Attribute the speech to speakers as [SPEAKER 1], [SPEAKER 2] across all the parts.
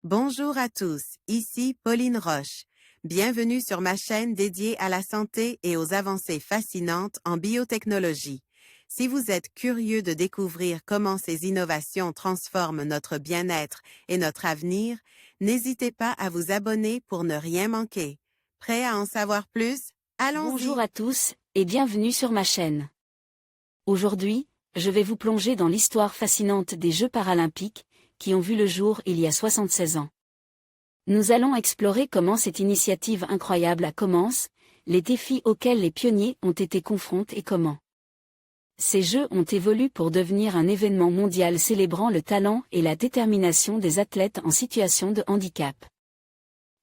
[SPEAKER 1] Bonjour à tous, ici Pauline Roche. Bienvenue sur ma chaîne dédiée à la santé et aux avancées fascinantes en biotechnologie. Si vous êtes curieux de découvrir comment ces innovations transforment notre bien-être et notre avenir, n'hésitez pas à vous abonner pour ne rien manquer. Prêt à en savoir plus?
[SPEAKER 2] Bonjour
[SPEAKER 1] Allons-y!
[SPEAKER 2] à tous, et bienvenue sur ma chaîne. Aujourd'hui, je vais vous plonger dans l'histoire fascinante des Jeux paralympiques, qui ont vu le jour il y a 76 ans. Nous allons explorer comment cette initiative incroyable commence, les défis auxquels les pionniers ont été confrontés et comment ces Jeux ont évolué pour devenir un événement mondial célébrant le talent et la détermination des athlètes en situation de handicap.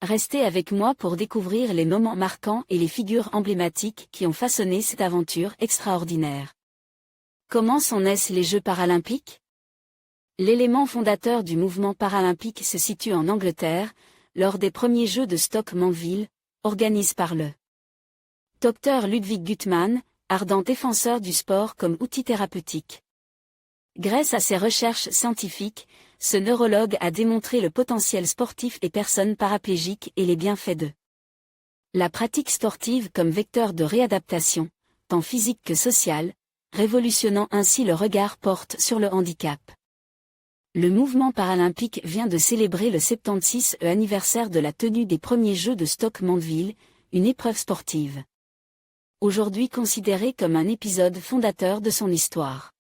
[SPEAKER 2] Restez avec moi pour découvrir les moments marquants et les figures emblématiques qui ont façonné cette aventure extraordinaire. Comment sont nés les Jeux paralympiques? L'élément fondateur du mouvement paralympique se situe en Angleterre, lors des premiers Jeux de Stoke Mandeville, organisés par le Dr Ludwig Guttmann, ardent défenseur du sport comme outil thérapeutique. Grâce à ses recherches scientifiques, ce neurologue a démontré le potentiel sportif des personnes paraplégiques et les bienfaits de la pratique sportive comme vecteur de réadaptation, tant physique que sociale, révolutionnant ainsi le regard porté sur le handicap. Le mouvement paralympique vient de célébrer le 76e anniversaire de la tenue des premiers Jeux de Stoke Mandeville, une épreuve sportive aujourd'hui considérée comme un épisode fondateur de son histoire.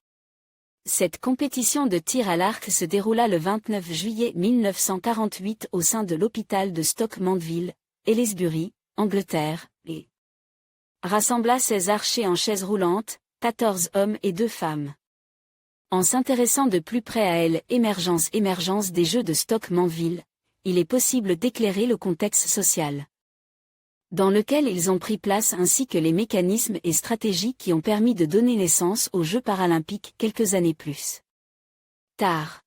[SPEAKER 2] Cette compétition de tir à l'arc se déroula le 29 juillet 1948 au sein de l'hôpital de Stoke Mandeville, Aylesbury, Angleterre, et rassembla 16 archers en chaise roulante, 14 hommes et 2 femmes. En s'intéressant de plus près à elle, émergence des Jeux de Stoke Mandeville, il est possible d'éclairer le contexte social dans lequel ils ont pris place ainsi que les mécanismes et stratégies qui ont permis de donner naissance aux Jeux paralympiques quelques années plus tard.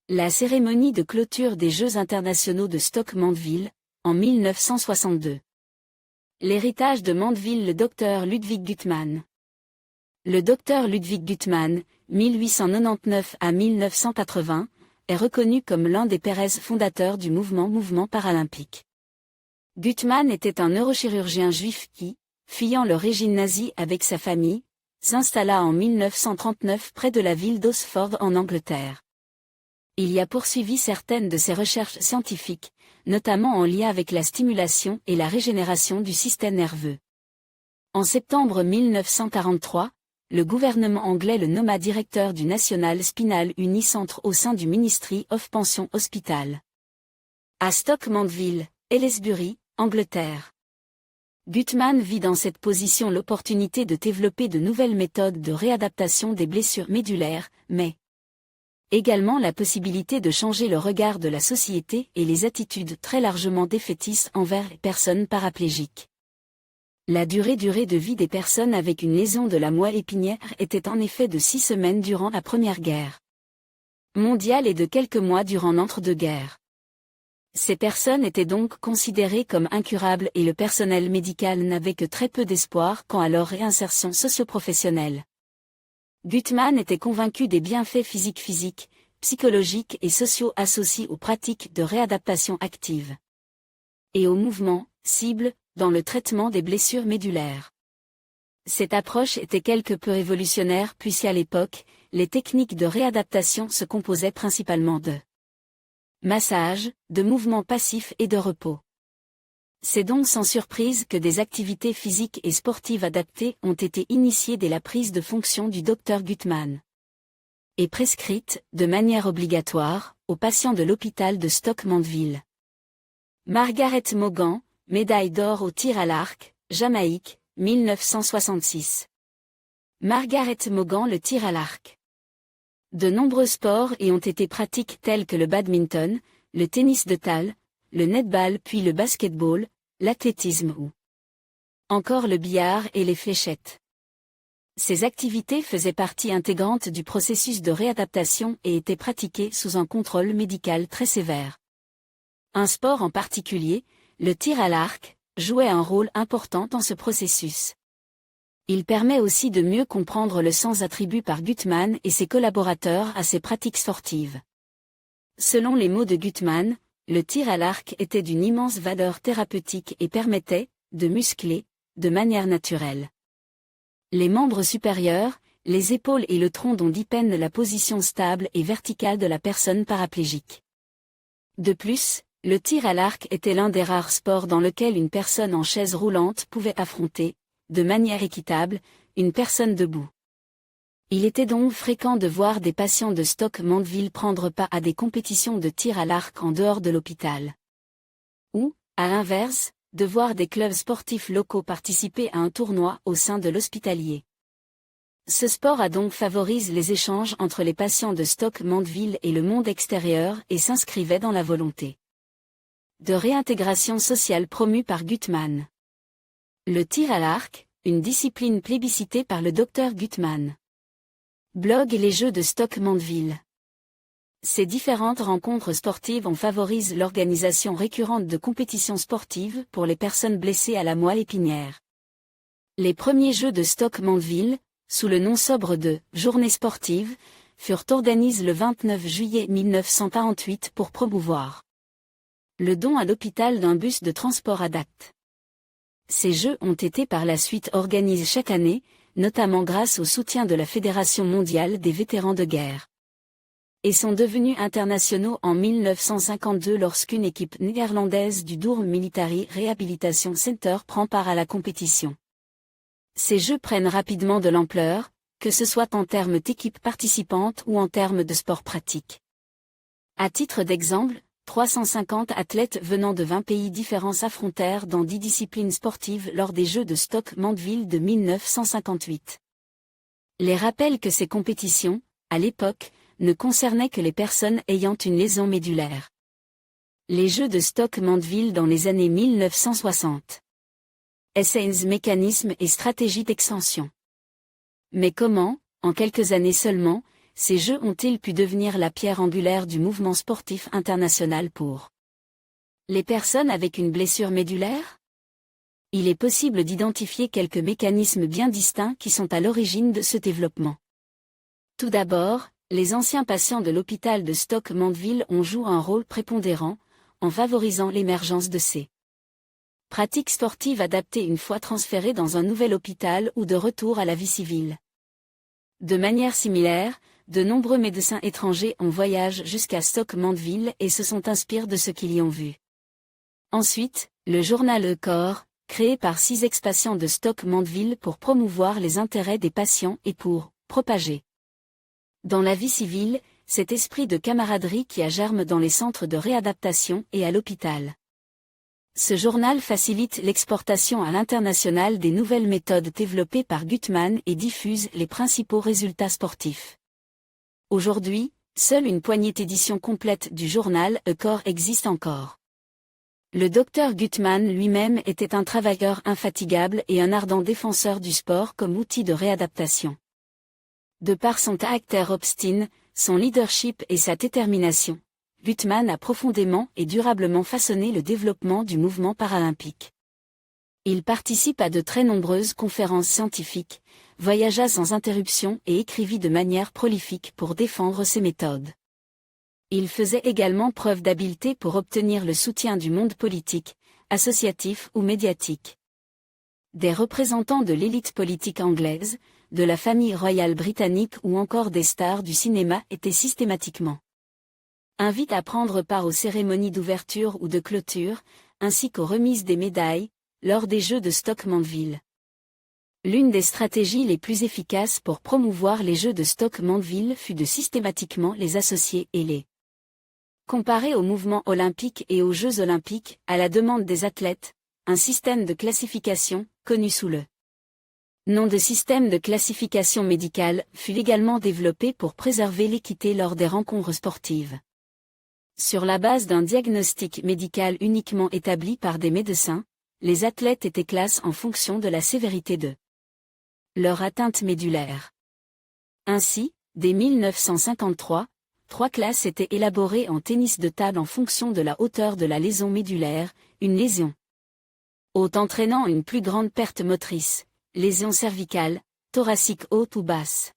[SPEAKER 2] La cérémonie de clôture des Jeux internationaux de Stoke Mandeville, en 1962. L'héritage de Mandeville. Le Dr Ludwig Guttmann. Le Dr Ludwig Guttmann, 1899 à 1980, est reconnu comme l'un des pères fondateurs du mouvement paralympique. Guttmann était un neurochirurgien juif qui, fuyant le régime nazi avec sa famille, s'installa en 1939 près de la ville d'Oxford en Angleterre. Il y a poursuivi certaines de ses recherches scientifiques, notamment en lien avec la stimulation et la régénération du système nerveux. En septembre 1943, le gouvernement anglais le nomma directeur du National Spinal Uni-Centre au sein du Ministry of Pension Hospital. À Stoke Mandeville, Aylesbury, Angleterre. Guttmann vit dans cette position l'opportunité de développer de nouvelles méthodes de réadaptation des blessures médulaires, mais également la possibilité de changer le regard de la société et les attitudes très largement défaitistes envers les personnes paraplégiques. La durée de vie des personnes avec une lésion de la moelle épinière était en effet de 6 semaines durant la Première Guerre mondiale et de quelques mois durant l'entre-deux-guerres. Ces personnes étaient donc considérées comme incurables et le personnel médical n'avait que très peu d'espoir quant à leur réinsertion socio-professionnelle. Guttmann était convaincu des bienfaits physiques, psychologiques et sociaux associés aux pratiques de réadaptation active et aux mouvements, cibles, dans le traitement des blessures médulaires. Cette approche était quelque peu révolutionnaire puisqu'à l'époque, les techniques de réadaptation se composaient principalement de massage, de mouvements passifs et de repos. C'est donc sans surprise que des activités physiques et sportives adaptées ont été initiées dès la prise de fonction du Dr Guttmann et prescrites, de manière obligatoire, aux patients de l'hôpital de Stoke Mandeville. Margaret Mogan, médaille d'or au tir à l'arc, Jamaïque, 1966. Margaret Mogan. Le tir à l'arc. De nombreux sports y ont été pratiqués tels que le badminton, le tennis de table, le netball puis le basketball, l'athlétisme ou encore le billard et les fléchettes. Ces activités faisaient partie intégrante du processus de réadaptation et étaient pratiquées sous un contrôle médical très sévère. Un sport en particulier, le tir à l'arc, jouait un rôle important dans ce processus. Il permet aussi de mieux comprendre le sens attribué par Guttmann et ses collaborateurs à ces pratiques sportives. Selon les mots de Guttmann, le tir à l'arc était d'une immense valeur thérapeutique et permettait de muscler, de manière naturelle, les membres supérieurs, les épaules et le tronc dont dépendent la position stable et verticale de la personne paraplégique. De plus, le tir à l'arc était l'un des rares sports dans lequel une personne en chaise roulante pouvait affronter, de manière équitable, une personne debout. Il était donc fréquent de voir des patients de Stoke Mandeville prendre part à des compétitions de tir à l'arc en dehors de l'hôpital. Ou, à l'inverse, de voir des clubs sportifs locaux participer à un tournoi au sein de l'hospitalier. Ce sport a donc favorisé les échanges entre les patients de Stoke Mandeville et le monde extérieur et s'inscrivait dans la volonté de réintégration sociale promue par Guttmann. Le tir à l'arc, une discipline plébiscitée par le Dr Guttmann. Blog et les Jeux de Stoke Mandeville. Ces différentes rencontres sportives ont favorisé l'organisation récurrente de compétitions sportives pour les personnes blessées à la moelle épinière. Les premiers Jeux de Stoke Mandeville, sous le nom sobre de « Journée sportive », furent organisés le 29 juillet 1948 pour promouvoir le don à l'hôpital d'un bus de transport adapté. Ces Jeux ont été par la suite organisés chaque année, notamment grâce au soutien de la Fédération mondiale des vétérans de guerre, et sont devenus internationaux en 1952 lorsqu'une équipe néerlandaise du Durham Military Rehabilitation Center prend part à la compétition. Ces Jeux prennent rapidement de l'ampleur, que ce soit en termes d'équipes participantes ou en termes de sport pratique. À titre d'exemple, 350 athlètes venant de 20 pays différents s'affrontèrent dans 10 disciplines sportives lors des Jeux de Stoke Mandeville de 1958. Les rappellent que ces compétitions, à l'époque, ne concernaient que les personnes ayant une lésion médulaire. Les Jeux de Stoke Mandeville dans les années 1960. Essays, mécanismes et stratégies d'extension. Mais comment, en quelques années seulement, ces Jeux ont-ils pu devenir la pierre angulaire du mouvement sportif international pour les personnes avec une blessure médulaire? Il est possible d'identifier quelques mécanismes bien distincts qui sont à l'origine de ce développement. Tout d'abord, les anciens patients de l'hôpital de Stoke Mandeville ont joué un rôle prépondérant, en favorisant l'émergence de ces pratiques sportives adaptées une fois transférées dans un nouvel hôpital ou de retour à la vie civile. De manière similaire, de nombreux médecins étrangers ont voyagé jusqu'à Stoke Mandeville et se sont inspirés de ce qu'ils y ont vu. Ensuite, le journal Le Corps, créé par 6 ex-patients de Stoke Mandeville pour promouvoir les intérêts des patients et pour propager dans la vie civile, cet esprit de camaraderie qui a germe dans les centres de réadaptation et à l'hôpital. Ce journal facilite l'exportation à l'international des nouvelles méthodes développées par Guttmann et diffuse les principaux résultats sportifs. Aujourd'hui, seule une poignée d'éditions complètes du journal Le Corps existe encore. Le docteur Guttmann lui-même était un travailleur infatigable et un ardent défenseur du sport comme outil de réadaptation. De par son caractère obstiné, son leadership et sa détermination, Guttmann a profondément et durablement façonné le développement du mouvement paralympique. Il participe à de très nombreuses conférences scientifiques, voyagea sans interruption et écrivit de manière prolifique pour défendre ses méthodes. Il faisait également preuve d'habileté pour obtenir le soutien du monde politique, associatif ou médiatique. Des représentants de l'élite politique anglaise, de la famille royale britannique ou encore des stars du cinéma étaient systématiquement invités à prendre part aux cérémonies d'ouverture ou de clôture, ainsi qu'aux remises des médailles, lors des Jeux de Stoke Mandeville. L'une des stratégies les plus efficaces pour promouvoir les Jeux de Stoke Mandeville fut de systématiquement les associer et les comparer au mouvement olympique et aux Jeux olympiques, à la demande des athlètes, un système de classification, connu sous le nom de système de classification médicale, fut également développé pour préserver l'équité lors des rencontres sportives. Sur la base d'un diagnostic médical uniquement établi par des médecins, les athlètes étaient classés en fonction de la sévérité de leur atteinte médulaire. Ainsi, dès 1953, 3 classes étaient élaborées en tennis de table en fonction de la hauteur de la lésion médulaire, une lésion haute entraînant une plus grande perte motrice, lésion cervicale, thoracique haute ou basse.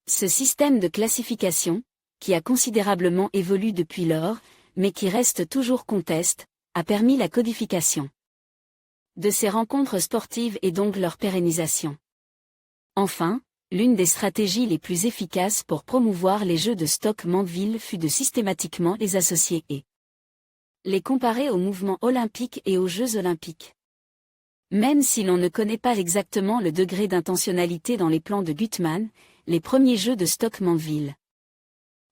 [SPEAKER 2] Ce système de classification, qui a considérablement évolué depuis lors, mais qui reste toujours conteste, a permis la codification de ces rencontres sportives et donc leur pérennisation. Enfin, l'une des stratégies les plus efficaces pour promouvoir les Jeux de Stoke Mandeville fut de systématiquement les associer et les comparer au mouvement olympique et aux Jeux olympiques. Même si l'on ne connaît pas exactement le degré d'intentionnalité dans les plans de Guttmann, les premiers Jeux de Stoke Mandeville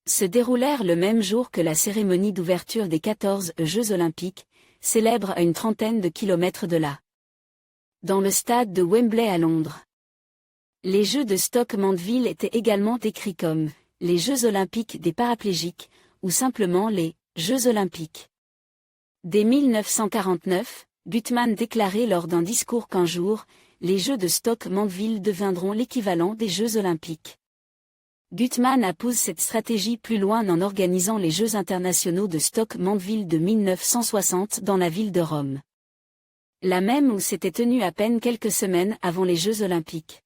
[SPEAKER 2] se déroulèrent le même jour que la cérémonie d'ouverture des 14 Jeux olympiques, célèbre à une trentaine de kilomètres de là, dans le stade de Wembley à Londres. Les Jeux de Stoke Mandeville étaient également décrits comme les Jeux olympiques des paraplégiques, ou simplement les Jeux olympiques. Dès 1949, Guttmann déclarait lors d'un discours qu'un jour, les Jeux de Stoke Mandeville deviendront l'équivalent des Jeux olympiques. Guttmann a poussé cette stratégie plus loin en organisant les Jeux internationaux de Stoke Mandeville de 1960 dans la ville de Rome. La même où s'était tenue à peine quelques semaines avant les Jeux olympiques.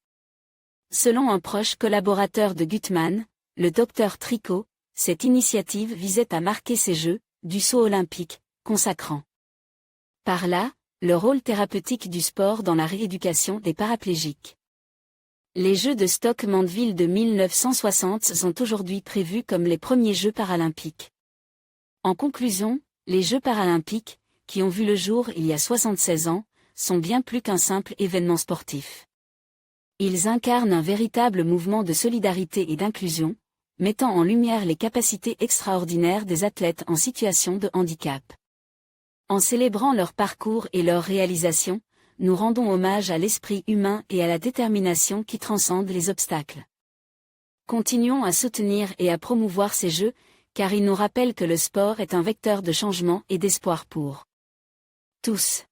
[SPEAKER 2] Selon un proche collaborateur de Guttmann, le docteur Tricot, cette initiative visait à marquer ces Jeux, du saut olympique, consacrant par là, le rôle thérapeutique du sport dans la rééducation des paraplégiques. Les Jeux de Stoke Mandeville de 1960 sont aujourd'hui prévus comme les premiers Jeux paralympiques. En conclusion, les Jeux paralympiques, qui ont vu le jour il y a 76 ans, sont bien plus qu'un simple événement sportif. Ils incarnent un véritable mouvement de solidarité et d'inclusion, mettant en lumière les capacités extraordinaires des athlètes en situation de handicap. En célébrant leur parcours et leurs réalisations, nous rendons hommage à l'esprit humain et à la détermination qui transcendent les obstacles. Continuons à soutenir et à promouvoir ces Jeux, car ils nous rappellent que le sport est un vecteur de changement et d'espoir pour tous.